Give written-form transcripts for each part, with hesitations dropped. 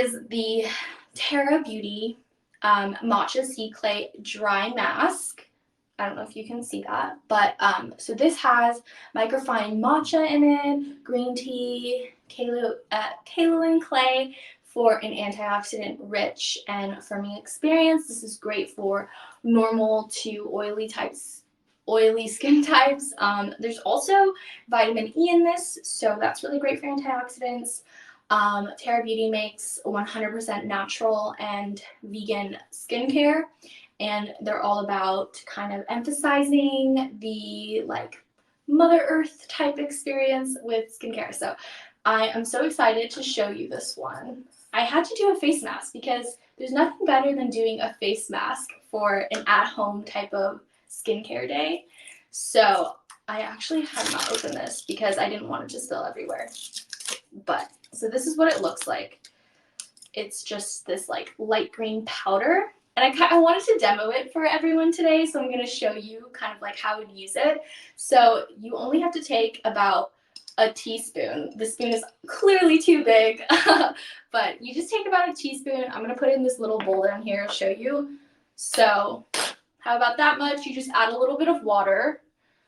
Is the Terra Beauty Matcha Sea Clay Dry Mask. I don't know if you can see that, but so this has microfine matcha in it, green tea, kaolin clay for an antioxidant-rich and firming experience. This is great for normal to oily skin types. There's also vitamin E in this, so that's really great for antioxidants. Terra Beauty makes 100% natural and vegan skincare, and they're all about kind of emphasizing the like Mother Earth type experience with skincare. So I am so excited to show you this one. I had to do a face mask because there's nothing better than doing a face mask for an at-home type of skincare day. So I actually had not opened this because I didn't want it to spill everywhere. But so this is what it looks like. It's just this like light green powder. And I wanted to demo it for everyone today, so I'm going to show you kind of like how to use it. So you only have to take about a teaspoon. The spoon is clearly too big, but you just take about a teaspoon. I'm going to put it in this little bowl down here to show you. So how about that much? You just add a little bit of water.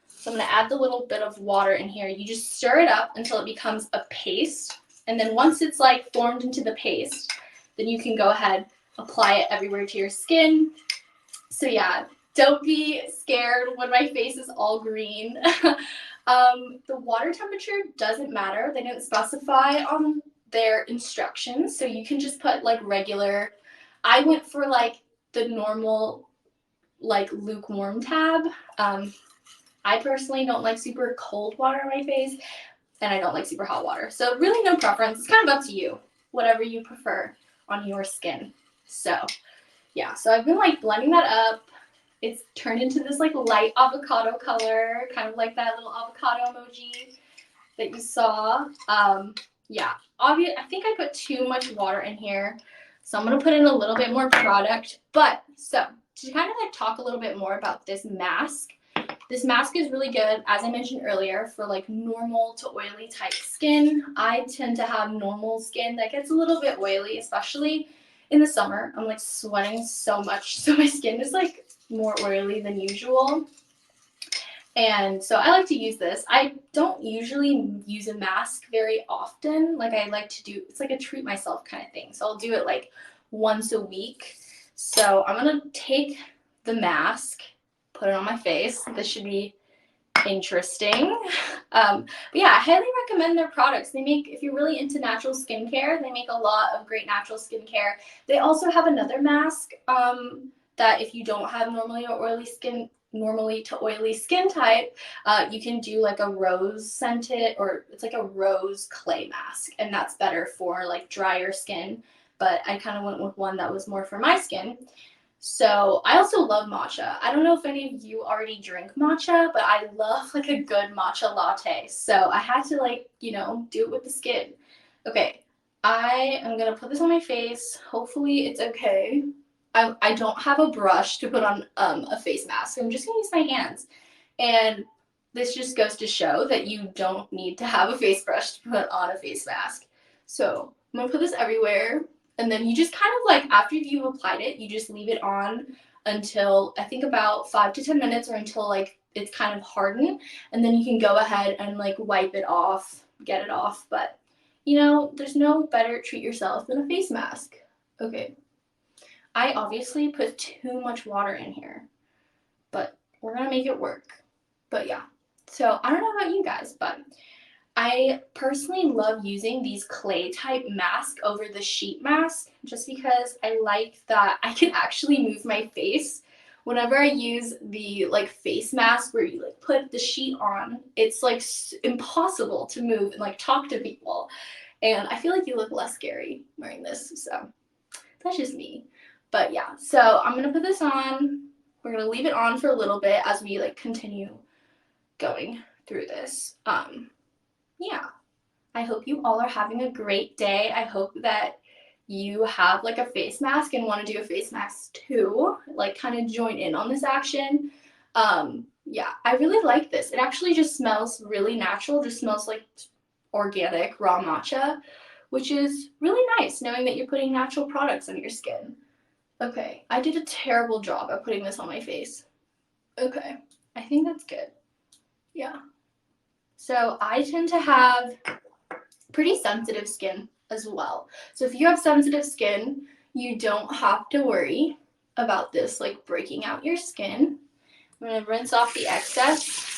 So I'm going to add the little bit of water in here. You just stir it up until it becomes a paste. And then once it's like formed into the paste, then you can go ahead, apply it everywhere to your skin. So yeah, don't be scared when my face is all green. The water temperature doesn't matter. They didn't specify on their instructions, so you can just put like regular. I went for like the normal like lukewarm tab. I personally don't like super cold water on my face, and I don't like super hot water. So really no preference. It's kind of up to you, whatever you prefer on your skin. So yeah, so I've been like blending that up. It's turned into this like light avocado color, kind of like that little avocado emoji that you saw. Yeah, I think I put too much water in here, so I'm gonna put in a little bit more product. But so to kind of like talk a little bit more about this mask. This mask is really good, as I mentioned earlier, for like normal to oily type skin. I tend to have normal skin that gets a little bit oily, especially in the summer. I'm like sweating so much, so my skin is like more oily than usual. And so I like to use this. I don't usually use a mask very often. Like I like to do, it's like a treat myself kind of thing. So I'll do it like once a week. So I'm gonna take the mask, put it on my face. This should be interesting. But yeah, I highly recommend their products. They make, if you're really into natural skincare, they make a lot of great natural skincare. They also have another mask that if you don't have normally to oily skin type, you can do like a rose scented, or it's like a rose clay mask, and that's better for like drier skin. But I kind of went with one that was more for my skin. So I also love matcha. I don't know if any of you already drink matcha, but I love like a good matcha latte. So I had to like, do it with the skin. Okay, I am gonna put this on my face. Hopefully it's okay. I don't have a brush to put on a face mask, so I'm just gonna use my hands. And this just goes to show that you don't need to have a face brush to put on a face mask. So I'm gonna put this everywhere. And then you just kind of like, after you've applied it, you just leave it on until I think about 5 to 10 minutes, or until like it's kind of hardened. And then you can go ahead and like wipe it off, get it off. But there's no better treat yourself than a face mask. Okay. I obviously put too much water in here, but we're gonna make it work. But yeah. So I don't know about you guys, but I personally love using these clay type masks over the sheet mask, just because I like that I can actually move my face. Whenever I use the like face mask where you like put the sheet on, it's like impossible to move and like talk to people. And I feel like you look less scary wearing this. So that's just me. But yeah, so I'm going to put this on. We're going to leave it on for a little bit as we like continue going through this. Yeah, I hope you all are having a great day. I hope that you have like a face mask and want to do a face mask too, like kind of join in on this action. Yeah, I really like this. It actually just smells really natural, just smells like organic raw matcha, which is really nice knowing that you're putting natural products on your skin. Okay, I did a terrible job at putting this on my face. Okay, I think that's good. Yeah. So I tend to have pretty sensitive skin as well. So if you have sensitive skin, you don't have to worry about this like breaking out your skin. I'm gonna rinse off the excess.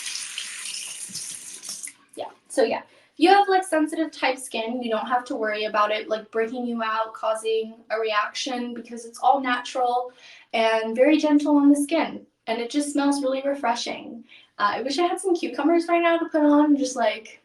Yeah, so yeah, if you have like sensitive type skin, you don't have to worry about it like breaking you out, causing a reaction, because it's all natural and very gentle on the skin, and it just smells really refreshing. I wish I had some cucumbers right now to put on and just like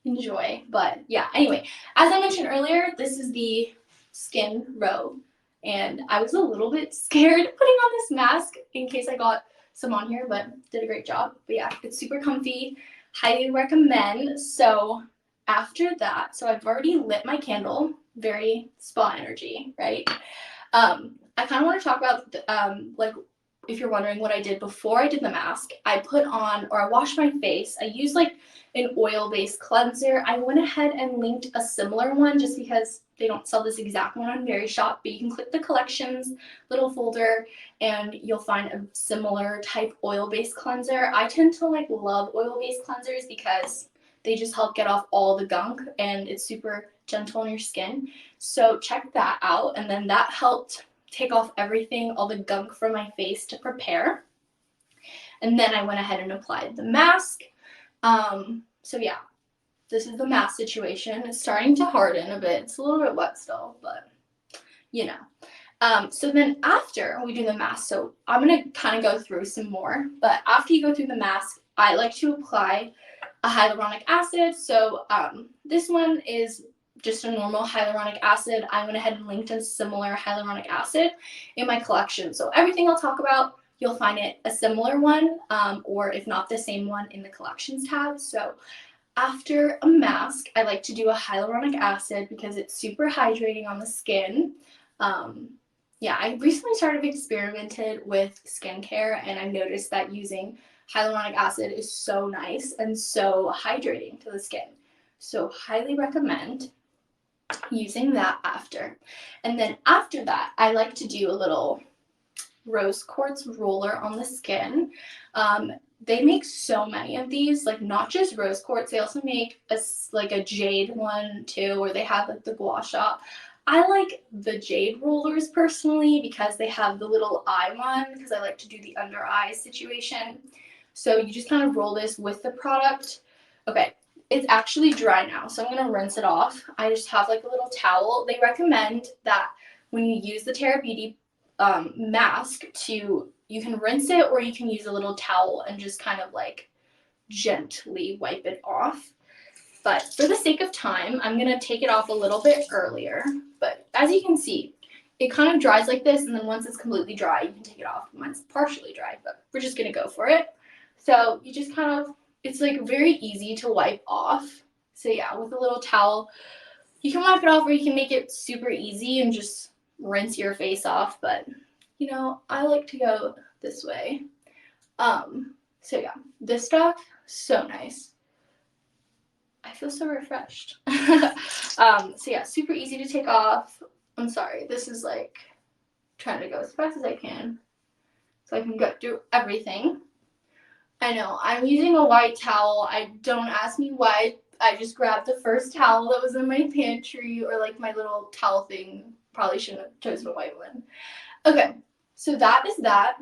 enjoy, but yeah, anyway, as I mentioned earlier, this is the skin row, and I was a little bit scared putting on this mask in case I got some on here, but did a great job. But yeah, it's super comfy, highly recommend. So after that, so I've already lit my candle, very spa energy, right? I kind of want to talk about like, if you're wondering what I did before I did the mask, I put on, or I washed my face. I used like an oil-based cleanser. I went ahead and linked a similar one just because they don't sell this exact one on Verishop, but you can click the collections little folder and you'll find a similar type oil-based cleanser. I tend to like love oil-based cleansers because they just help get off all the gunk and it's super gentle on your skin. So check that out, and then that helped take off everything, all the gunk from my face to prepare. And then I went ahead and applied the mask. So yeah, this is the mask situation. It's starting to harden a bit. It's a little bit wet still, but you know. So then after we do the mask, so I'm going to kind of go through some more, but after you go through the mask, I like to apply a hyaluronic acid. So this one is just a normal hyaluronic acid. I went ahead and linked a similar hyaluronic acid in my collection. So everything I'll talk about, you'll find it a similar one, or if not the same one, in the collections tab. So after a mask, I like to do a hyaluronic acid because it's super hydrating on the skin. Yeah, I recently started experimented with skincare, and I noticed that using hyaluronic acid is so nice and so hydrating to the skin. So highly recommend using that after. And then after that, I like to do a little rose quartz roller on the skin. They make so many of these, like not just rose quartz, they also make a jade one too, or they have like the gua sha. I like the jade rollers personally because they have the little eye one, because I like to do the under eye situation. So you just kind of roll this with the product. Okay, it's actually dry now, so I'm going to rinse it off. I just have like a little towel. They recommend that when you use the Terra Beauty mask, you can rinse it, or you can use a little towel and just kind of like gently wipe it off. But for the sake of time, I'm going to take it off a little bit earlier. But as you can see, it kind of dries like this, and then once it's completely dry, you can take it off. Mine's partially dry, but we're just going to go for it. So you just kind of, it's like very easy to wipe off. So yeah, with a little towel, you can wipe it off, or you can make it super easy and just rinse your face off. But you know, I like to go this way. So yeah, this stuff, so nice. I feel so refreshed. So yeah, super easy to take off. I'm sorry, this is like trying to go as fast as I can so I can go through everything. I know, I'm using a white towel. Don't ask me why. I just grabbed the first towel that was in my pantry, or like my little towel thing. Probably shouldn't have chosen a white one. Okay, so that is that.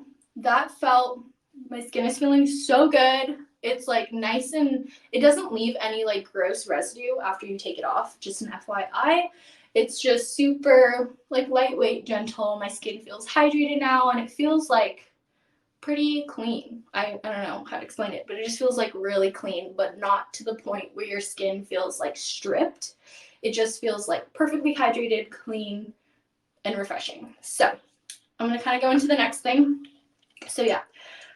My skin is feeling so good. It's like nice, and it doesn't leave any like gross residue after you take it off. Just an FYI. It's just super like lightweight, gentle. My skin feels hydrated now, and it feels like pretty clean. I don't know how to explain it, but it just feels like really clean, but not to the point where your skin feels like stripped. It just feels like perfectly hydrated, clean, and refreshing. So I'm going to kind of go into the next thing. So yeah,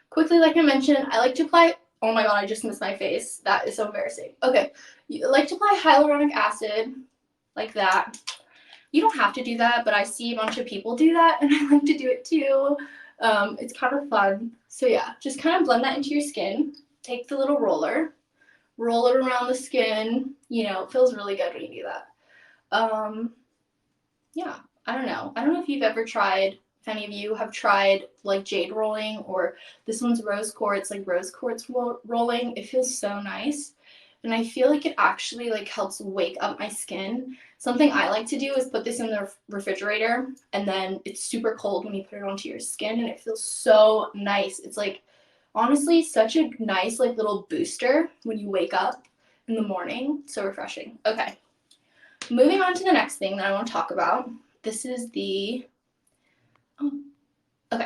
quickly, like I mentioned, I like to apply, oh my god, I just missed my face. That is so embarrassing. Okay, you like to apply hyaluronic acid like that. You don't have to do that, but I see a bunch of people do that, and I like to do it too. It's kind of fun. So yeah, just kind of blend that into your skin. Take the little roller, roll it around the skin. You know, it feels really good when you do that. Yeah, I don't know. I don't know if you've ever tried, if any of you have tried like jade rolling, or this one's rose quartz, like rose quartz rolling. It feels so nice. And I feel like it actually like helps wake up my skin. Something I like to do is put this in the refrigerator, and then it's super cold when you put it onto your skin, and it feels so nice. It's like honestly such a nice like little booster when you wake up in the morning. So refreshing. Okay. Moving on to the next thing that I want to talk about. This is the, oh,